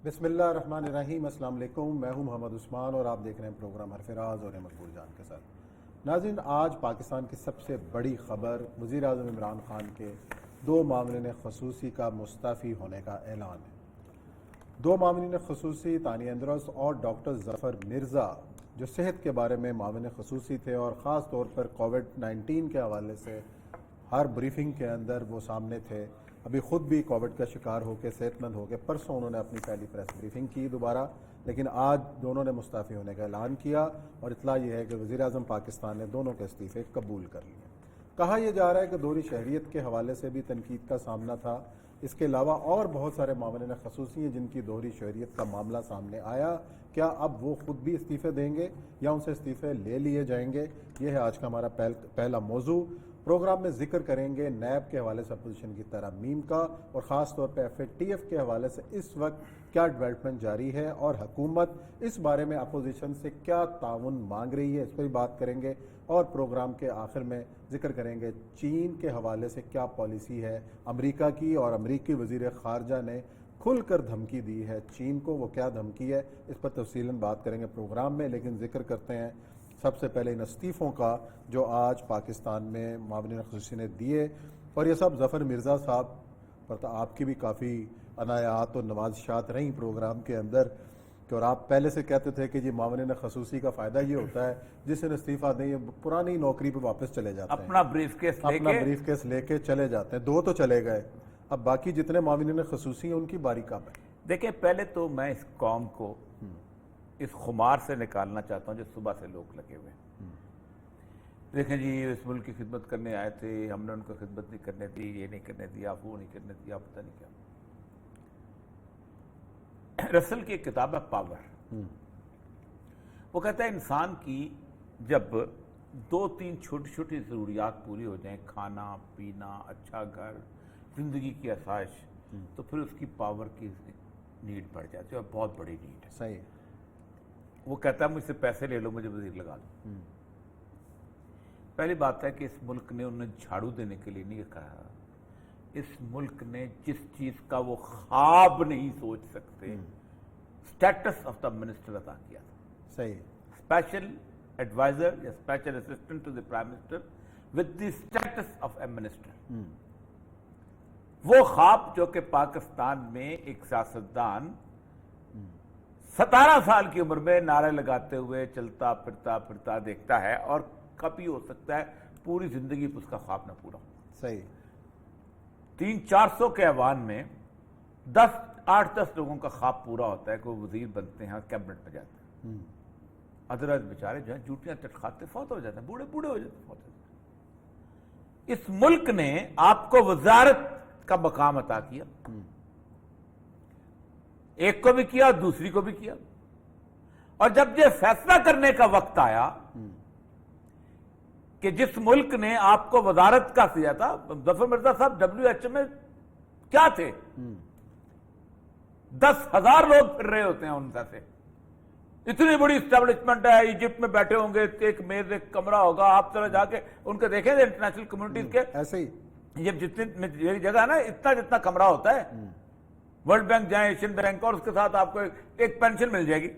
بسم اللہ الرحمن الرحیم۔ السلام علیکم، میں ہوں محمد عثمان اور آپ دیکھ رہے ہیں پروگرام حرف راز اور مقبول جان کے ساتھ۔ ناظرین، آج پاکستان کی سب سے بڑی خبر وزیر اعظم عمران خان کے 2 معاونین خصوصی کا مستعفی ہونے کا اعلان ہے۔ 2 معاونین خصوصی تانیہ اندرس اور ڈاکٹر ظفر مرزا جو صحت کے بارے میں معاون خصوصی تھے اور خاص طور پر کووڈ-19 کے حوالے سے ہر بریفنگ کے اندر وہ سامنے تھے، ابھی خود بھی کووڈ کا شکار ہو کے صحت مند ہو کے پرسوں انہوں نے اپنی پہلی پریس بریفنگ کی دوبارہ، لیکن آج دونوں نے مستعفی ہونے کا اعلان کیا اور اطلاع یہ ہے کہ وزیر اعظم پاکستان نے دونوں کے استعفے قبول کر لیے۔ کہا یہ جا رہا ہے کہ دوہری شہریت کے حوالے سے بھی تنقید کا سامنا تھا، اس کے علاوہ اور بہت سارے معاونین خصوصی ہیں جن کی دوہری شہریت کا معاملہ سامنے آیا، کیا اب وہ خود بھی استعفے دیں گے یا ان سے استعفے لے لیے جائیں گے؟ یہ ہے آج کا ہمارا پہلا موضوع۔ پروگرام میں ذکر کریں گے نیب کے حوالے سے اپوزیشن کی ترامیم کا اور خاص طور پہ FATF کے حوالے سے اس وقت کیا ڈیولپمنٹ جاری ہے اور حکومت اس بارے میں اپوزیشن سے کیا تعاون مانگ رہی ہے، اس پر بھی بات کریں گے۔ اور پروگرام کے آخر میں ذکر کریں گے چین کے حوالے سے کیا پالیسی ہے امریکہ کی، اور امریکی وزیر خارجہ نے کھل کر دھمکی دی ہے چین کو، وہ کیا دھمکی ہے اس پر تفصیلاً بات کریں گے پروگرام میں، لیکن ذکر کرتے ہیں سب سے پہلے ان استعفوں کا جو آج پاکستان میں معاونین خصوصی نے دیے، اور یہ سب ظفر مرزا صاحب پر تو آپ کی بھی کافی عنایات اور نوازشات رہیں پروگرام کے اندر، کہ اور آپ پہلے سے کہتے تھے کہ جی معاونین خصوصی کا فائدہ یہ ہوتا ہے جس نے استعفیٰ دیں یہ پرانی نوکری پہ واپس چلے جاتے ہیں، اپنا بریف کیس لے کے چلے جاتے ہیں۔ 2 تو چلے گئے، اب باقی جتنے معاونین خصوصی ہیں ان کی باری کب ہے؟ دیکھیں، پہلے تو میں اس قوم کو اس خمار سے نکالنا چاہتا ہوں جو صبح سے لوگ لگے ہوئے ہیں۔ دیکھیں جی، اس ملک کی خدمت کرنے آئے تھے، ہم نے ان کو خدمت نہیں کرنے دی، یہ نہیں کرنے دیا، وہ نہیں کرنے دیا، پتہ نہیں کیا۔ رسل کی ایک کتاب ہے پاور، وہ کہتا ہے انسان کی جب 2-3 چھوٹی چھوٹی ضروریات پوری ہو جائیں، کھانا پینا، اچھا گھر، زندگی کی آسائش، تو پھر اس کی پاور کی نیڈ بڑھ جاتی ہے اور بہت بڑی نیڈ ہے۔ صحیح۔ وہ کہتا ہے مجھ سے پیسے لے لو، مجھے وزیر لگا دو۔ پہلی بات ہے کہ اس ملک نے انہیں جھاڑو دینے کے لیے نہیں کہا، اس ملک نے جس چیز کا وہ خواب نہیں سوچ سکتے، اسٹیٹس آف دا منسٹر عطا کیا تھا۔ صحیح۔ اسپیشل ایڈوائزر یا special assistant to the prime minister with the status of a minister. وہ خواب جو کہ پاکستان میں ایک سیاستدان 17 سال کی عمر میں نعرے لگاتے ہوئے چلتا پھرتا دیکھتا ہے، اور کبھی ہو سکتا ہے پوری زندگی اس کا خواب نہ پورا ہو۔ صحیح۔ 300-400 کے ایوان میں 8-10 لوگوں کا خواب پورا ہوتا ہے کہ وہ وزیر بنتے ہیں اور کیبنٹ میں جاتے ہیں، ادرائز بیچارے جو ہیں جوٹیاں چٹکھاتے فوت ہو جاتے ہیں، بوڑھے ہو جاتے ہیں، فوت ہو جاتے ہیں۔ اس ملک نے آپ کو وزارت کا مقام عطا کیا، ایک کو بھی کیا اور دوسری کو بھی کیا، اور جب یہ فیصلہ کرنے کا وقت آیا کہ جس ملک نے آپ کو وزارت کا دیا تھا، ظفر مرزا صاحب WHO میں کیا تھے؟ 10,000 لوگ پھر رہے ہوتے ہیں ان سے، اتنی بڑی اسٹیبلشمنٹ ہے، ایجپٹ میں بیٹھے ہوں گے، ایک میز ایک کمرہ ہوگا، آپ طرح جا کے ان کے دیکھیں انٹرنیشنل کمیونٹیز کے ایسے ہی یہ جتنی جگہ ہے نا، اتنا کمرہ ہوتا ہے، ورلڈ بینک جائیں، ایشین بینک، اور اس کے ساتھ آپ کو ایک پینشن مل جائے گی۔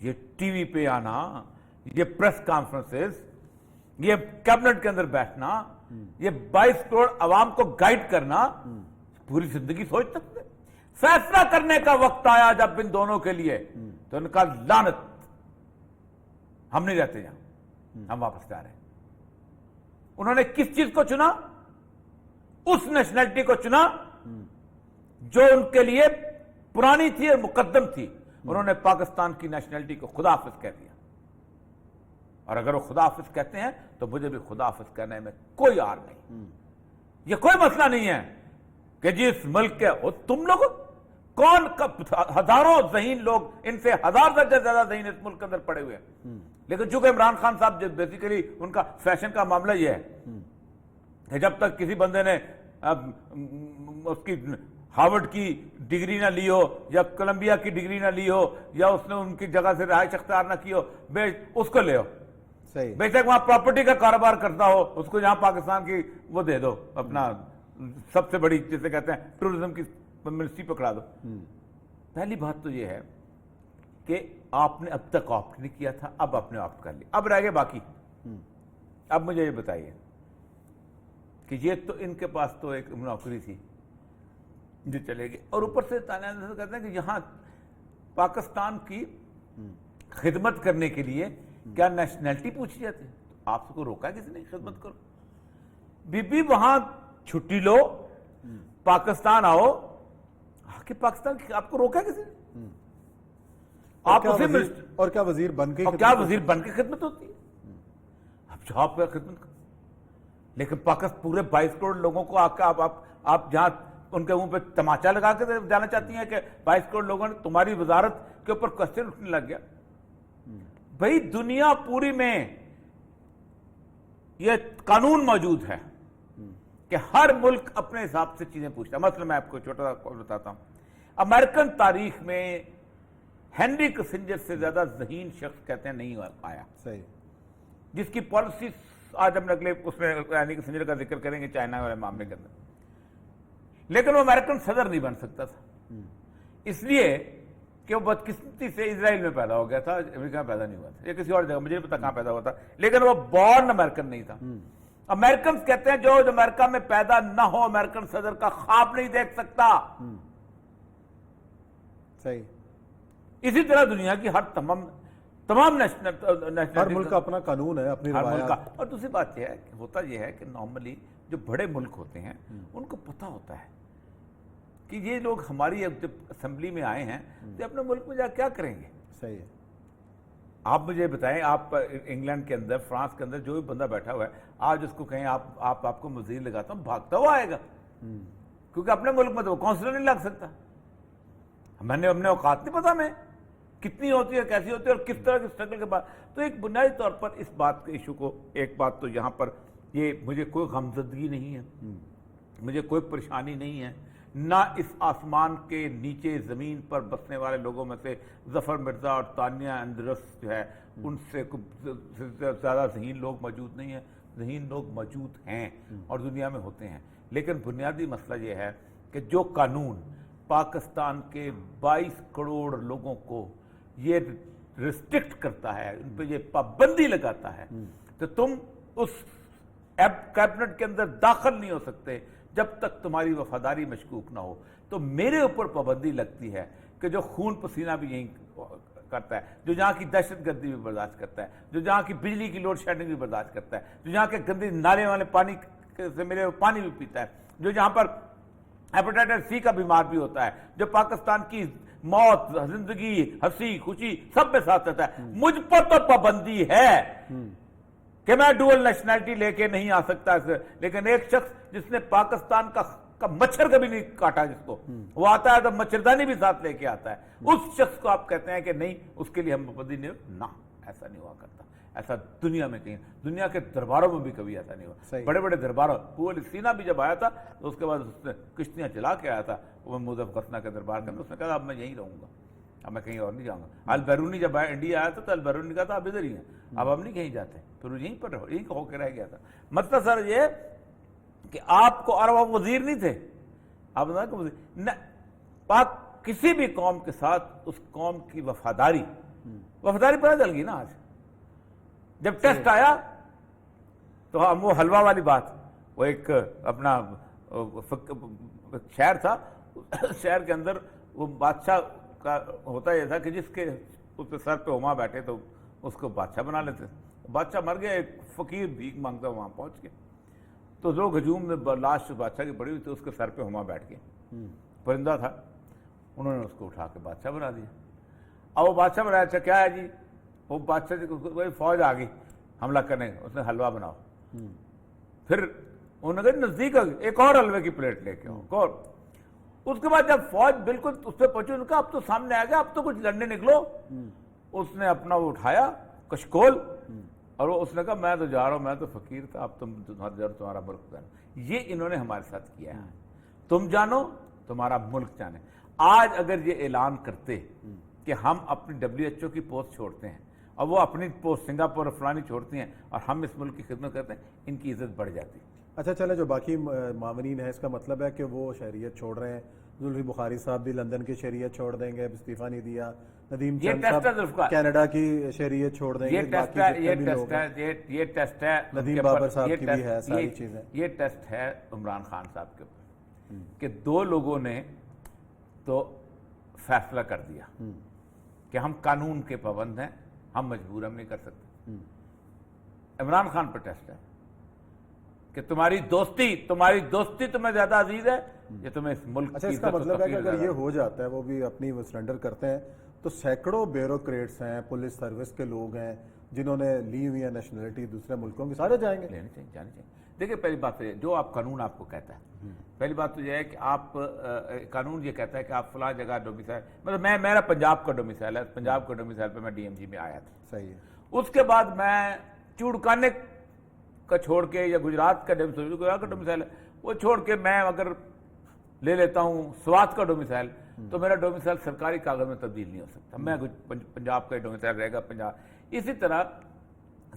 یہ ٹی وی پہ آنا، یہ پریس کانفرنسز، یہ کیبنٹ کے اندر بیٹھنا، یہ 22 کروڑ عوام کو گائیڈ کرنا، پوری زندگی سوچ سکتے۔ فیصلہ کرنے کا وقت آیا جب ان دونوں کے لیے، تو ان کا لعنت، ہم نہیں رہتے یہاں، ہم واپس جا رہے ہیں۔ انہوں نے کس چیز کو چنا؟ اس نیشنلٹی کو چنا جو ان کے لیے پرانی تھی اور مقدم تھی۔ انہوں نے پاکستان کی نیشنلٹی کو خدا حافظ کہہ دیا، اور اگر وہ خدا حافظ کہتے ہیں تو مجھے بھی خدا حافظ کہنے میں کوئی آر نہیں۔ یہ کوئی مسئلہ نہیں ہے کہ جی اس ملک کے تم لوگ کون، ہزاروں ذہین لوگ، ان سے 1000 درجہ زیادہ ذہین اس ملک کے اندر پڑے ہوئے ہیں، لیکن چونکہ عمران خان صاحب بیسیکلی ان کا فیشن کا معاملہ یہ ہے کہ جب تک کسی بندے نے اس کی ہارورڈ کی ڈگری نہ لی ہو یا کولمبیا کی ڈگری نہ لی ہو یا اس نے ان کی جگہ سے رہائش اختیار نہ کی ہو، اس کو لے ہو۔ بے شک وہاں پراپرٹی کا کاروبار کرتا ہو، اس کو یہاں پاکستان کی وہ دے دو، اپنا سب سے بڑی جسے کہتے ہیں ٹورزم کی منسٹری پکڑا دو۔ پہلی بات تو یہ ہے کہ آپ نے اب تک آپٹ نہیں کیا تھا، اب آپ نے آپٹ کر لیا، اب رہ گئے باقی۔ اب مجھے یہ بتائیے کہ یہ تو ان کے پاس تو ایک نوکری تھی جو چلے گی، اور اوپر سے تانے کہتے ہیں کہ یہاں پاکستان کی خدمت کرنے کے لیے کیا نیشنلٹی پوچھی جاتی ہے؟ آپ کو روکا ہے کسی نے؟ خدمت کرو، بی بی وہاں چھٹی لو، پاکستان آؤ، کہ پاکستان آپ کو روکا ہے کسی نے؟ آپ اسے اور کیا وزیر بن کے کیا وزیر بن کے خدمت ہوتی ہے؟ اب جاب پہ خدمت کرو، لیکن پاکستان پورے 22 کروڑ لوگوں کو آپ جہاں ان کے منہ پہ تماچا لگا کے جانا چاہتی ہیں کہ 22 کروڑ لوگوں نے تمہاری وزارت کے اوپر کوسچن اٹھنے لگ گیا۔ بھئی دنیا پوری میں یہ قانون موجود ہے کہ ہر ملک اپنے حساب سے چیزیں پوچھتا ہے۔ مثلا میں آپ کو چھوٹا سا بتاتا ہوں، امریکن تاریخ میں ہینری کسنجر سے زیادہ ذہین شخص کہتے ہیں نہیں آیا، صحیح، جس کی پالیسی آج ہم اگلے اس میں ہینری کسنجر کا ذکر کریں گے چائنا والے معاملے کے اندر، لیکن وہ امریکن صدر نہیں بن سکتا تھا، اس لیے کہ وہ بدقسمتی سے اسرائیل میں پیدا ہو گیا تھا، امریکہ میں پیدا نہیں ہوا تھا، یا کسی اور جگہ، مجھے نہیں پتا کہاں پیدا ہوا تھا، لیکن وہ بورن امریکن نہیں تھا۔ امریکنز کہتے ہیں جو امریکہ میں پیدا نہ ہو امریکن صدر کا خواب نہیں دیکھ سکتا۔ صحیح، اسی طرح دنیا کی ہر تمام ہر ملک کا اپنا قانون ہے، اپنی روایات۔ اور دوسری بات یہ ہے کہ ہوتا یہ ہے کہ نارملی جو بڑے ملک ہوتے ہیں ان کو پتہ ہوتا ہے کہ یہ لوگ ہماری جب اسمبلی میں آئے ہیں تو اپنے ملک میں جا کیا کریں گے۔ صحیح ہے، آپ مجھے بتائیں، آپ انگلینڈ کے اندر، فرانس کے اندر جو بھی بندہ بیٹھا ہوا ہے، آج اس کو کہیں آپ کو وزیر لگاتا ہوں، بھاگتا ہوا آئے گا، کیونکہ اپنے ملک میں تو وہ کونسلر نہیں لگ سکتا۔ ہمیں اوقات نہیں پتا میں کتنی ہوتی ہے، کیسی ہوتی ہے، اور کس طرح کی اسٹرگل کے بعد۔ تو ایک بنیادی طور پر اس بات کے ایشو کو، ایک بات تو یہاں پر یہ مجھے کوئی غمزدگی نہیں ہے، مجھے کوئی پریشانی نہیں ہے، نہ اس آسمان کے نیچے زمین پر بسنے والے لوگوں میں سے ظفر مرزا اور تانیہ اندرس جو ہے ان سے زیادہ ذہین لوگ موجود نہیں ہیں، ذہین لوگ موجود ہیں اور دنیا میں ہوتے ہیں، لیکن بنیادی مسئلہ یہ ہے کہ جو قانون پاکستان کے 22 کروڑ لوگوں کو یہ ریسٹرکٹ کرتا ہے، ان پہ یہ پابندی لگاتا ہے، تو تم اس کیبنٹ کے اندر داخل نہیں ہو سکتے جب تک تمہاری وفاداری مشکوک نہ ہو۔ تو میرے اوپر پابندی لگتی ہے کہ جو خون پسینہ بھی یہیں کرتا ہے، جو جہاں کی دہشت گردی بھی برداشت کرتا ہے، جو جہاں کی بجلی کی لوڈ شیڈنگ بھی برداشت کرتا ہے، جو جہاں کے گندے نالے والے پانی سے ملے ہوئے پانی بھی پیتا ہے، جو جہاں پر ہیپاٹائٹس سی کا بیمار بھی ہوتا ہے، جو پاکستان کی موت، زندگی، ہنسی خوشی سب میں ساتھ رہتا ہے، مجھ پر تو پابندی ہے کہ میں ڈوئل نیشنلٹی لے کے نہیں آ سکتا، لیکن ایک شخص جس نے پاکستان کا مچھر کبھی نہیں کاٹا، جس کو وہ آتا ہے تو مچھردانی بھی ساتھ لے کے آتا ہے، اس شخص کو آپ کہتے ہیں کہ نہیں اس کے لیے ہم پابندی نہیں، نہ ایسا نہیں ہوا کرتا، ایسا دنیا میں کہیں، دنیا کے درباروں میں بھی کبھی ایسا نہیں ہوا۔ بڑے بڑے درباروں، سینا بھی جب آیا تھا تو اس کے بعد اس نے کشتیاں چلا کے آیا تھا وہ موزف غسنا کے دربار کے اندر، اس نے کہا اب میں یہیں رہوں گا، اب میں کہیں اور نہیں جاؤں گا۔ البیرونی جب انڈیا آیا تھا تو البیرونی نے کہا تھا اب ادھر ہی ہیں، اب ہم نہیں کہیں جاتے، پھر وہ یہیں پر رہو، یہیں ہو کے رہ گیا تھا۔ مطلب سر یہ کہ آپ کو، اور وہ وزیر نہیں تھے، آپ پاک کسی بھی قوم کے ساتھ اس قوم کی وفاداری پتہ چل گئی نا۔ آج جب ٹیسٹ آیا تو ہم وہ حلوہ والی بات، وہ ایک اپنا شہر تھا، شہر کے اندر وہ بادشاہ کا ہوتا یہ تھا کہ جس کے اس کے سر پہ ہما بیٹھے تو اس کو بادشاہ بنا لیتے، بادشاہ مر گیا، ایک فقیر بھیک مانگتا وہاں پہنچ گیا، تو لوگ ہجوم میں لاش بادشاہ کی پڑی ہوئی تھی، اس کے سر پہ ہما بیٹھ گیا، پرندہ تھا، انہوں نے اس کو اٹھا کے بادشاہ بنا دیا۔ اب وہ بادشاہ بنایا، اچھا کیا ہے جی، وہ بادشاہ فوج آ گئی حملہ کرنے، اس نے حلوہ بناؤ، پھر انہوں نے کہا نزدیک ایک اور حلوے کی پلیٹ لے کے اور اس کے بعد جب فوج بالکل اس پہ پہنچی، انہوں نے کہا اب تو سامنے آ گیا، اب تو کچھ لڑنے نکلو۔ اس نے اپنا وہ اٹھایا کشکول اور اس نے کہا میں تو جا رہا ہوں، میں تو فقیر تھا، اب تمہارا ملک جانا۔ یہ انہوں نے ہمارے ساتھ کیا ہے، تم جانو تمہارا ملک جانے۔ آج اگر یہ اعلان کرتے کہ ہم اپنی WHO کی پوسٹ چھوڑتے ہیں اور وہ اپنی پوسٹ سنگاپور اور فلانی چھوڑتی ہیں اور ہم اس ملک کی خدمت کرتے ہیں، ان کی عزت بڑھ جاتی۔ اچھا چلے، جو باقی معاونین ہیں اس کا مطلب ہے کہ وہ شہریت چھوڑ رہے ہیں، زلفی بخاری صاحب بھی لندن کی شہریت چھوڑ دیں گے، استعفیٰ نہیں دیا. ندیم یہ چند ٹیسٹ ہے صاحب ذوالفقار. کینیڈا کی شہریت چھوڑ دیں گے. یہ ٹیسٹ ہے، یہ ٹیسٹ ہے ندیم بابر صاحب کی بھی ہے، ساری چیزیں. یہ ٹیسٹ ہے عمران خان صاحب کے اوپر کہ دو لوگوں نے تو فیصلہ کر دیا کہ ہم قانون کے پابند ہیں، ہم مجبور ہم نہیں کر سکتے. عمران خان پر ٹیسٹ ہے کہ تمہاری دوستی تمہیں زیادہ عزیز ہے یا تمہیں اس ملک اچھا، اس کا مطلب ہے کہ اگر یہ ہو جاتا ہے، وہ بھی اپنی وہ سرنڈر کرتے ہیں، تو سینکڑوں بیوروکریٹس ہیں، پولیس سروس کے لوگ ہیں جنہوں نے لی ہوئی ہے نیشنلٹی دوسرے ملکوں کی، سارے جائیں گے. جانے چاہیے. دیکھیں پہلی بات تو یہ جو آپ قانون آپ کو کہتا ہے، پہلی بات تو یہ ہے کہ آپ قانون یہ کہتا ہے کہ آپ فلاں جگہ ڈومیسائل، مطلب میرا پنجاب کا ڈومیسائل ہے، پنجاب کا ڈومیسائل پہ میں ڈی ایم جی میں آیا تھا. صحیح ہے. اس کے بعد میں چوڑکانے کا چھوڑ کے یا گجرات کا ڈومیسائل ہے وہ چھوڑ کے میں اگر لے لیتا ہوں سوات کا ڈومیسائل، تو میرا ڈومیسائل سرکاری کاغذ میں تبدیل نہیں ہو سکتا، میں پنجاب کا ڈومیسائل رہے گا پنجاب. اسی طرح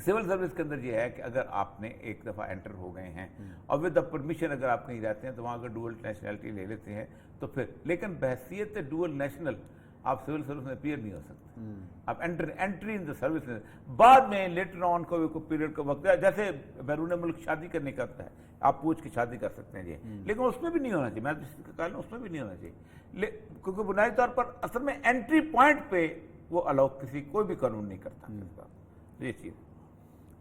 سول سروس کے اندر یہ ہے کہ اگر آپ نے ایک دفعہ انٹر ہو گئے ہیں اور ود دا پرمیشن اگر آپ کہیں جاتے ہیں تو وہاں اگر ڈوئل نیشنلٹی لے لیتے ہیں تو پھر، لیکن بحیثیت ڈوئل نیشنل آپ سول سروس میں اپیئر نہیں ہو سکتے. آپ انٹری ان دا سروس میں بعد میں لیٹر آن کو پیریڈ کا وقت ہے، جیسے بیرون ملک شادی کرنے کا ہے آپ پوچھ کے شادی کر سکتے ہیں جی، لیکن اس میں بھی نہیں ہونا چاہیے. میں کہا اس میں بھی نہیں ہونا چاہیے کیونکہ بنیادی طور پر اصل میں انٹری پوائنٹ پہ وہ الاؤ کوئی بھی قانون نہیں کرتا یہ چیز.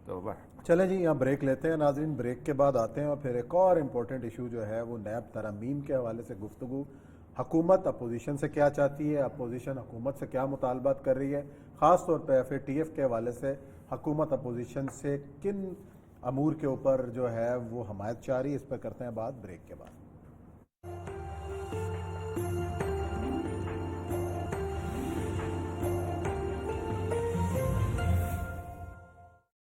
تو چلیں جی، یہاں بریک لیتے ہیں ناظرین. بریک کے بعد آتے ہیں اور پھر ایک اور امپورٹنٹ ایشو جو ہے وہ نیب ترامیم کے حوالے سے گفتگو. حکومت اپوزیشن سے کیا چاہتی ہے، اپوزیشن حکومت سے کیا مطالبات کر رہی ہے، خاص طور پہ FATF کے حوالے سے حکومت اپوزیشن سے کن امور کے اوپر جو ہے وہ حمایت چاہ رہی ہے، اس پہ کرتے ہیں بات بریک کے بعد.